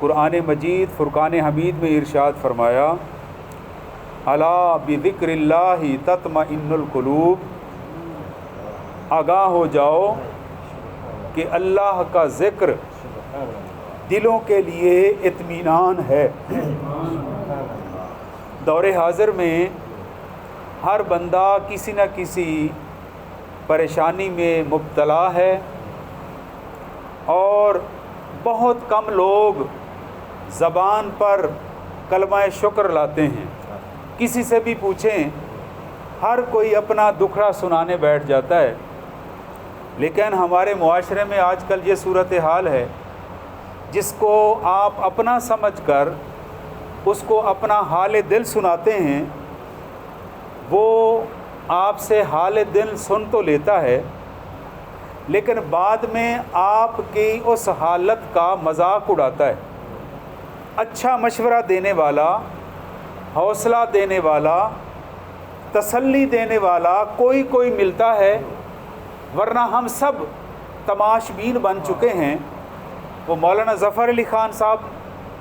قرآن مجید فرقان حمید میں ارشاد فرمایا، الا بذکر اللہ تطمئن القلوب، آگاہ ہو جاؤ کہ اللہ کا ذکر دلوں کے لیے اطمینان ہے۔ دور حاضر میں ہر بندہ کسی نہ کسی پریشانی میں مبتلا ہے، اور بہت کم لوگ زبان پر کلمہ شکر لاتے ہیں۔ کسی سے بھی پوچھیں، ہر کوئی اپنا دکھڑا سنانے بیٹھ جاتا ہے، لیکن ہمارے معاشرے میں آج کل یہ صورتحال ہے، جس کو آپ اپنا سمجھ کر اس کو اپنا حال دل سناتے ہیں، وہ آپ سے حال دل سن تو لیتا ہے، لیکن بعد میں آپ کی اس حالت کا مذاق اڑاتا ہے۔ اچھا مشورہ دینے والا، حوصلہ دینے والا، تسلی دینے والا کوئی ملتا ہے، ورنہ ہم سب تماش بین بن چکے ہیں۔ وہ مولانا ظفر علی خان صاحب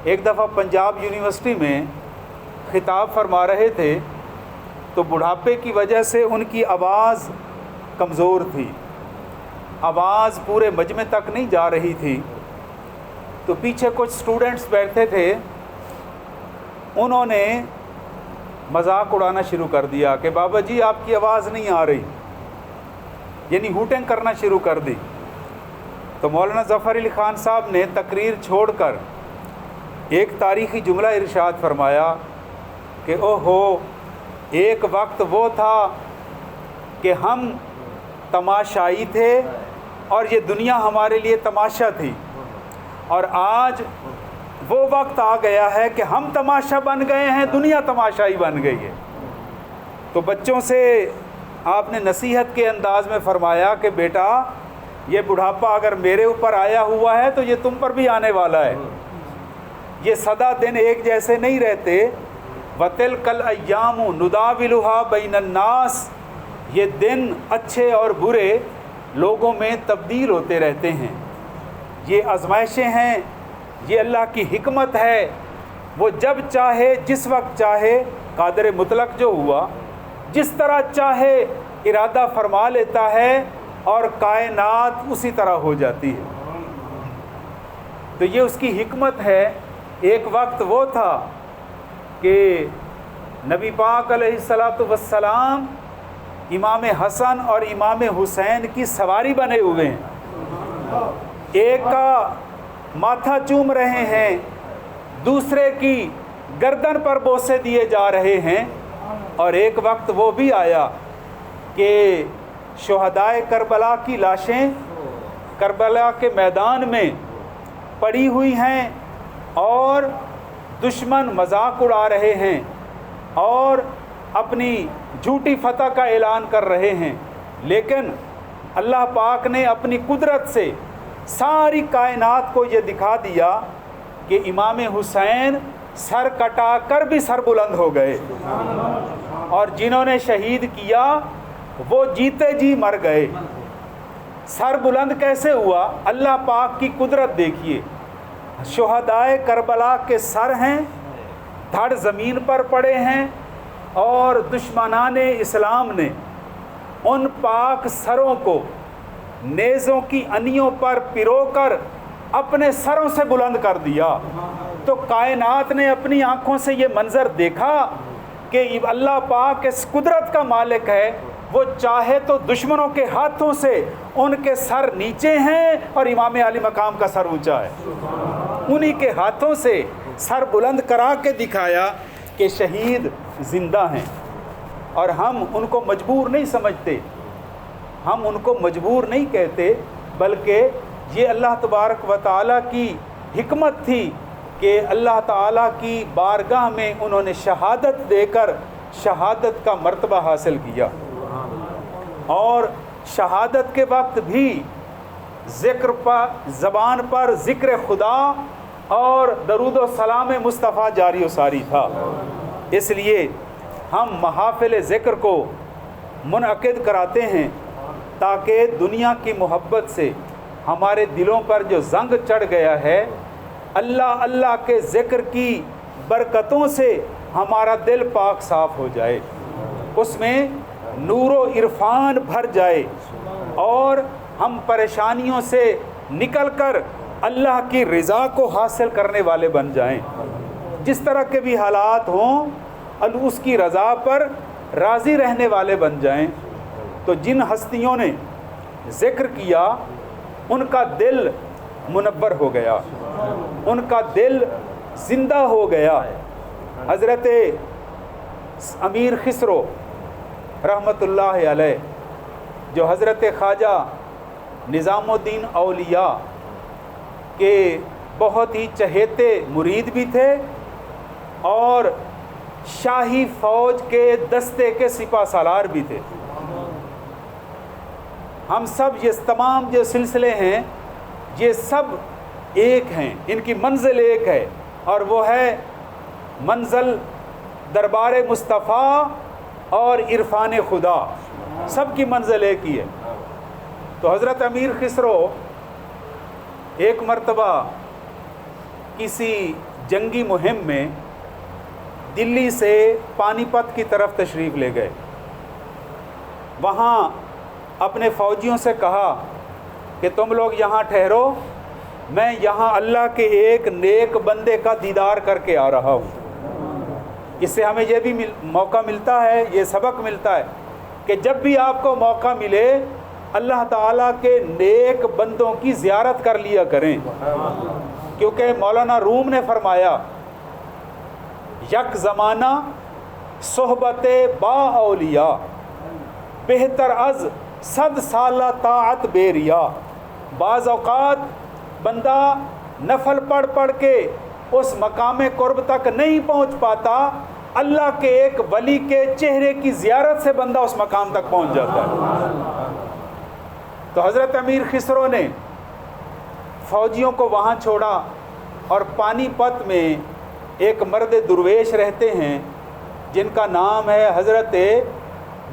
ایک دفعہ پنجاب یونیورسٹی میں خطاب فرما رہے تھے، تو بڑھاپے کی وجہ سے ان کی آواز کمزور تھی، آواز پورے مجمع تک نہیں جا رہی تھی۔ تو پیچھے کچھ سٹوڈنٹس بیٹھے تھے، انہوں نے مذاق اڑانا شروع کر دیا کہ بابا جی آپ کی آواز نہیں آ رہی، یعنی ہوٹنگ کرنا شروع کر دی۔ تو مولانا ظفر علی خان صاحب نے تقریر چھوڑ کر ایک تاریخی جملہ ارشاد فرمایا کہ او ہو، ایک وقت وہ تھا کہ ہم تماشائی تھے اور یہ دنیا ہمارے لیے تماشا تھی، اور آج وہ وقت آ گیا ہے کہ ہم تماشا بن گئے ہیں، دنیا تماشائی بن گئی ہے۔ تو بچوں سے آپ نے نصیحت کے انداز میں فرمایا کہ بیٹا، یہ بڑھاپا اگر میرے اوپر آیا ہوا ہے تو یہ تم پر بھی آنے والا ہے، یہ سدا دن ایک جیسے نہیں رہتے۔ وَتِلْكَ الْأَيَّامُ نُدَاوِلُهَا بَيْنَ النَّاسِ، یہ دن اچھے اور برے لوگوں میں تبدیل ہوتے رہتے ہیں، یہ آزمائشیں ہیں، یہ اللہ کی حکمت ہے۔ وہ جب چاہے، جس وقت چاہے، قادر مطلق جو ہوا، جس طرح چاہے ارادہ فرما لیتا ہے اور کائنات اسی طرح ہو جاتی ہے۔ تو یہ اس کی حکمت ہے۔ ایک وقت وہ تھا کہ نبی پاک علیہ السلام امام حسن اور امام حسین کی سواری بنے ہوئے ہیں، ایک کا ماتھا چوم رہے ہیں، دوسرے کی گردن پر بوسے دیے جا رہے ہیں، اور ایک وقت وہ بھی آیا کہ شہدائے کربلا کی لاشیں کربلا کے میدان میں پڑی ہوئی ہیں، اور دشمن مذاق اڑا رہے ہیں اور اپنی جھوٹی فتح کا اعلان کر رہے ہیں، لیکن اللہ پاک نے اپنی قدرت سے ساری کائنات کو یہ دکھا دیا کہ امام حسین سر کٹا کر بھی سر بلند ہو گئے، اور جنہوں نے شہید کیا وہ جیتے جی مر گئے۔ سر بلند کیسے ہوا؟ اللہ پاک کی قدرت دیکھیے، شہدائے کربلا کے سر ہیں، دھڑ زمین پر پڑے ہیں، اور دشمنان اسلام نے ان پاک سروں کو نیزوں کی انیوں پر پرو کر اپنے سروں سے بلند کر دیا۔ تو کائنات نے اپنی آنکھوں سے یہ منظر دیکھا کہ اللہ پاک اس قدرت کا مالک ہے، وہ چاہے تو دشمنوں کے ہاتھوں سے ان کے سر نیچے ہیں اور امام علی مقام کا سر اونچا ہے، انہی کے ہاتھوں سے سر بلند کرا کے دکھایا کہ شہید زندہ ہیں۔ اور ہم ان کو مجبور نہیں سمجھتے، ہم ان کو مجبور نہیں کہتے، بلکہ یہ اللہ تبارک و تعالیٰ کی حکمت تھی کہ اللہ تعالیٰ کی بارگاہ میں انہوں نے شہادت دے کر شہادت کا مرتبہ حاصل کیا، اور شہادت کے وقت بھی ذکر پر زبان پر ذکر خدا اور درود و سلام مصطفیٰ جاری و ساری تھا۔ اس لیے ہم محافل ذکر کو منعقد کراتے ہیں تاکہ دنیا کی محبت سے ہمارے دلوں پر جو زنگ چڑھ گیا ہے اللہ اللہ کے ذکر کی برکتوں سے ہمارا دل پاک صاف ہو جائے، اس میں نور و عرفان بھر جائے اور ہم پریشانیوں سے نکل کر اللہ کی رضا کو حاصل کرنے والے بن جائیں۔ جس طرح کے بھی حالات ہوں اس کی رضا پر راضی رہنے والے بن جائیں۔ تو جن ہستیوں نے ذکر کیا ان کا دل منور ہو گیا، ان کا دل زندہ ہو گیا۔ حضرت امیر خسرو رحمۃ اللہ علیہ، جو حضرت خواجہ نظام الدین اولیاء کے بہت ہی چہیتے مرید بھی تھے اور شاہی فوج کے دستے کے سپہ سالار بھی تھے۔ ہم سب یہ تمام جو سلسلے ہیں یہ سب ایک ہیں، ان کی منزل ایک ہے اور وہ ہے منزل دربار مصطفیٰ اور عرفان خدا، سب کی منزل ایک ہی ہے۔ تو حضرت امیر خسرو ایک مرتبہ کسی جنگی مہم میں دلی سے پانی پت کی طرف تشریف لے گئے۔ وہاں اپنے فوجیوں سے کہا کہ تم لوگ یہاں ٹھہرو، میں یہاں اللہ کے ایک نیک بندے کا دیدار کر کے آ رہا ہوں۔ اس سے ہمیں یہ بھی موقع ملتا ہے، یہ سبق ملتا ہے کہ جب بھی آپ کو موقع ملے اللہ تعالیٰ کے نیک بندوں کی زیارت کر لیا کریں، کیونکہ مولانا روم نے فرمایا یک زمانہ صحبت با اولیاء بہتر از 100 سالہ طاعت بے ریا۔ بعض اوقات بندہ نفل پڑھ پڑھ کے اس مقام قرب تک نہیں پہنچ پاتا، اللہ کے ایک ولی کے چہرے کی زیارت سے بندہ اس مقام تک پہنچ جاتا ہے۔ تو حضرت امیر خسرو نے فوجیوں کو وہاں چھوڑا اور پانی پت میں ایک مرد درویش رہتے ہیں جن کا نام ہے حضرت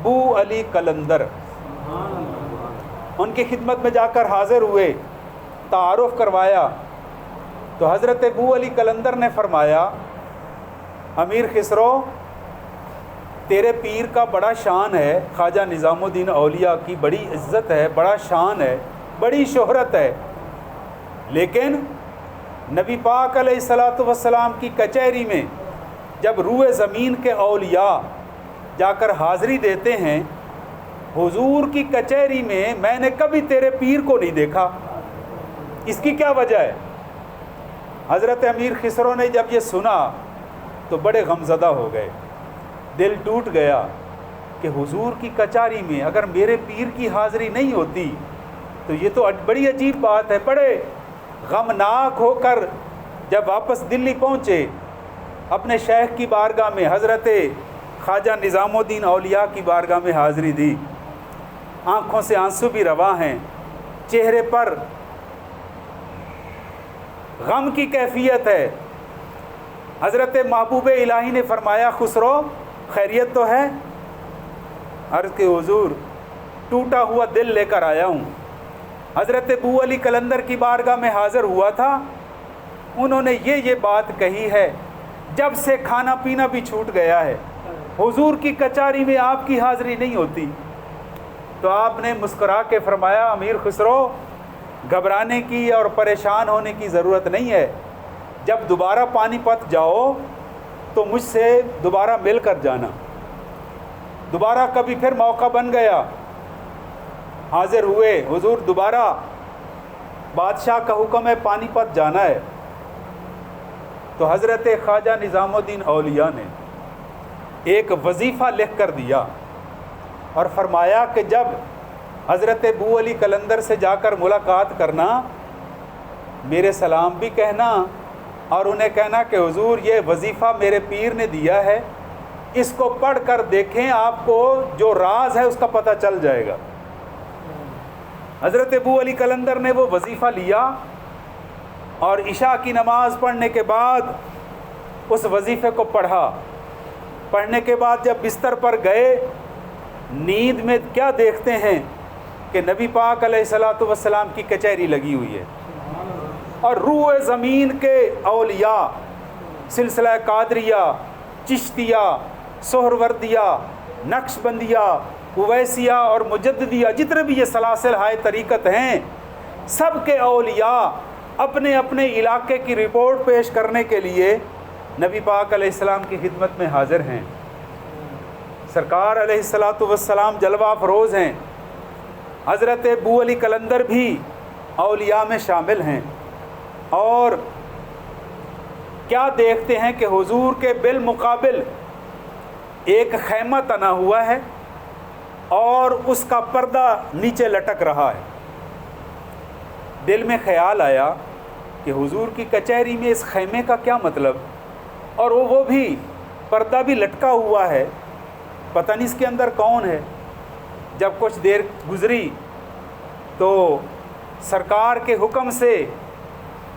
بو علی قلندر۔ ان کی خدمت میں جا کر حاضر ہوئے، تعارف کروایا تو حضرت بو علی قلندر نے فرمایا امیر خسرو تیرے پیر کا بڑا شان ہے، خواجہ نظام الدین اولیاء کی بڑی عزت ہے، بڑا شان ہے، بڑی شہرت ہے، لیکن نبی پاک علیہ الصلاۃ والسلام کی کچہری میں جب روئے زمین کے اولیاء جا کر حاضری دیتے ہیں، حضور کی کچہری میں نے کبھی تیرے پیر کو نہیں دیکھا، اس کی کیا وجہ ہے؟ حضرت امیر خسرو نے جب یہ سنا تو بڑے غمزدہ ہو گئے، دل ٹوٹ گیا کہ حضور کی کچہری میں اگر میرے پیر کی حاضری نہیں ہوتی تو یہ تو بڑی عجیب بات ہے۔ بڑے غمناک ہو کر جب واپس دلی پہنچے، اپنے شیخ کی بارگاہ میں حضرت خواجہ نظام الدین اولیاء کی بارگاہ میں حاضری دی، آنکھوں سے آنسو بھی رواں ہیں، چہرے پر غم کی کیفیت ہے۔ حضرت محبوب الہی نے فرمایا خسرو خیریت تو ہے؟ عرض کہ حضور ٹوٹا ہوا دل لے کر آیا ہوں۔ حضرت بو علی قلندر کی بارگاہ میں حاضر ہوا تھا، انہوں نے یہ بات کہی ہے، جب سے کھانا پینا بھی چھوٹ گیا ہے، حضور کی کچہری میں آپ کی حاضری نہیں ہوتی۔ تو آپ نے مسکرا کے فرمایا امیر خسرو گھبرانے کی اور پریشان ہونے کی ضرورت نہیں ہے، جب دوبارہ پانی پت جاؤ تو مجھ سے دوبارہ مل کر جانا۔ دوبارہ کبھی پھر موقع بن گیا، حاضر ہوئے، حضور دوبارہ بادشاہ کا حکم ہے پانی پت جانا ہے۔ تو حضرت خواجہ نظام الدین اولیاء نے ایک وظیفہ لکھ کر دیا اور فرمایا کہ جب حضرت بو علی قلندر سے جا کر ملاقات کرنا، میرے سلام بھی کہنا اور انہیں کہنا کہ حضور یہ وظیفہ میرے پیر نے دیا ہے، اس کو پڑھ کر دیکھیں، آپ کو جو راز ہے اس کا پتہ چل جائے گا۔ حضرت ابو علی قلندر نے وہ وظیفہ لیا اور عشاء کی نماز پڑھنے کے بعد اس وظیفے کو پڑھا۔ پڑھنے کے بعد جب بستر پر گئے، نیند میں کیا دیکھتے ہیں کہ نبی پاک علیہ الصلاۃ والسلام کی کچہری لگی ہوئی ہے۔ اور روح زمین کے اولیاء، سلسلہ قادریہ، چشتیہ، سہروردیہ، نقش بندیہ، اویسیہ اور مجددیہ، جتنے بھی یہ سلاسل ہائے طریقت ہیں، سب کے اولیاء اپنے اپنے علاقے کی رپورٹ پیش کرنے کے لیے نبی پاک علیہ السلام کی خدمت میں حاضر ہیں۔ سرکار علیہ السلام جلوہ افروز ہیں۔ حضرت ابو علی قلندر بھی اولیاء میں شامل ہیں، اور کیا دیکھتے ہیں کہ حضور کے بالمقابل ایک خیمہ تنا ہوا ہے اور اس کا پردہ نیچے لٹک رہا ہے۔ دل میں خیال آیا کہ حضور کی کچہری میں اس خیمے کا کیا مطلب، اور وہ بھی پردہ بھی لٹکا ہوا ہے، پتہ نہیں اس کے اندر کون ہے۔ جب کچھ دیر گزری تو سرکار کے حکم سے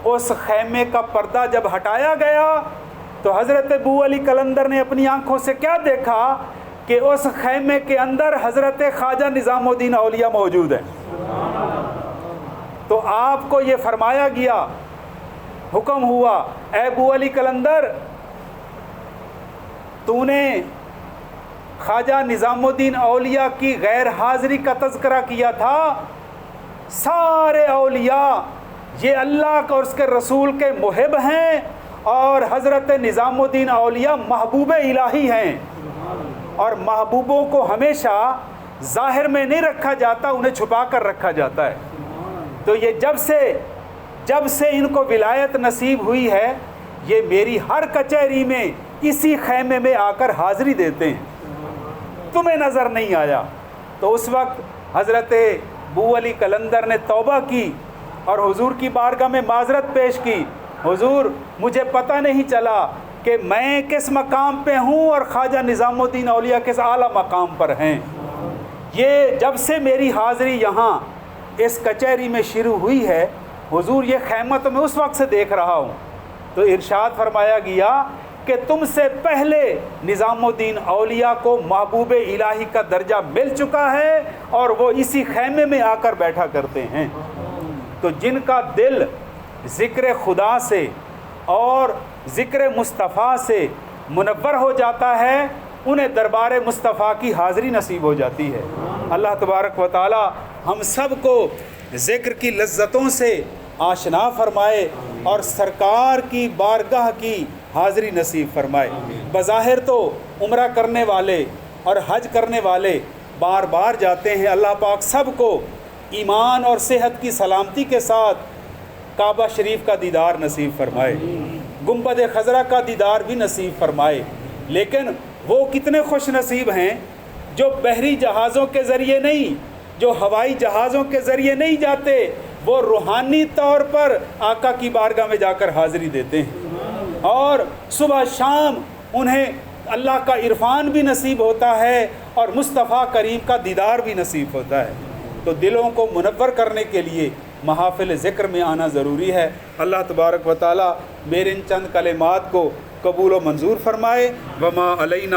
اس خیمے کا پردہ جب ہٹایا گیا تو حضرت ابو علی قلندر نے اپنی آنکھوں سے کیا دیکھا کہ اس خیمے کے اندر حضرت خواجہ نظام الدین اولیاء موجود ہیں۔ تو آپ کو یہ فرمایا گیا، حکم ہوا، اے ابو علی قلندر، تو نے خواجہ نظام الدین اولیاء کی غیر حاضری کا تذکرہ کیا تھا۔ سارے اولیاء یہ اللہ اور اس کے رسول کے محب ہیں، اور حضرت نظام الدین اولیاء محبوب الہی ہیں، اور محبوبوں کو ہمیشہ ظاہر میں نہیں رکھا جاتا، انہیں چھپا کر رکھا جاتا ہے۔ تو یہ جب سے ان کو ولایت نصیب ہوئی ہے، یہ میری ہر کچہری میں اسی خیمے میں آ کر حاضری دیتے ہیں، تمہیں نظر نہیں آیا۔ تو اس وقت حضرت ابو علی قلندر نے توبہ کی اور حضور کی بارگاہ میں معذرت پیش کی، حضور مجھے پتہ نہیں چلا کہ میں کس مقام پہ ہوں اور خواجہ نظام الدین اولیاء کس اعلیٰ مقام پر ہیں۔ یہ جب سے میری حاضری یہاں اس کچہری میں شروع ہوئی ہے، حضور یہ خیمہ تو میں اس وقت سے دیکھ رہا ہوں۔ تو ارشاد فرمایا گیا کہ تم سے پہلے نظام الدین اولیاء کو محبوب الہی کا درجہ مل چکا ہے، اور وہ اسی خیمے میں آ کر بیٹھا کرتے ہیں۔ تو جن کا دل ذکر خدا سے اور ذکر مصطفیٰ سے منور ہو جاتا ہے، انہیں دربار مصطفیٰ کی حاضری نصیب ہو جاتی ہے۔ اللہ تبارک و تعالی ہم سب کو ذکر کی لذتوں سے آشنا فرمائے اور سرکار کی بارگاہ کی حاضری نصیب فرمائے۔ بظاہر تو عمرہ کرنے والے اور حج کرنے والے بار بار جاتے ہیں، اللہ پاک سب کو ایمان اور صحت کی سلامتی کے ساتھ کعبہ شریف کا دیدار نصیب فرمائے، گنبد خضرا کا دیدار بھی نصیب فرمائے۔ لیکن وہ کتنے خوش نصیب ہیں جو بحری جہازوں کے ذریعے نہیں، جو ہوائی جہازوں کے ذریعے نہیں جاتے، وہ روحانی طور پر آقا کی بارگاہ میں جا کر حاضری دیتے ہیں، اور صبح شام انہیں اللہ کا عرفان بھی نصیب ہوتا ہے اور مصطفیٰ کریم کا دیدار بھی نصیب ہوتا ہے۔ تو دلوں کو منور کرنے کے لیے محافل ذکر میں آنا ضروری ہے۔ اللہ تبارک و تعالی میرے ان چند کلمات کو قبول و منظور فرمائے۔ وما علینا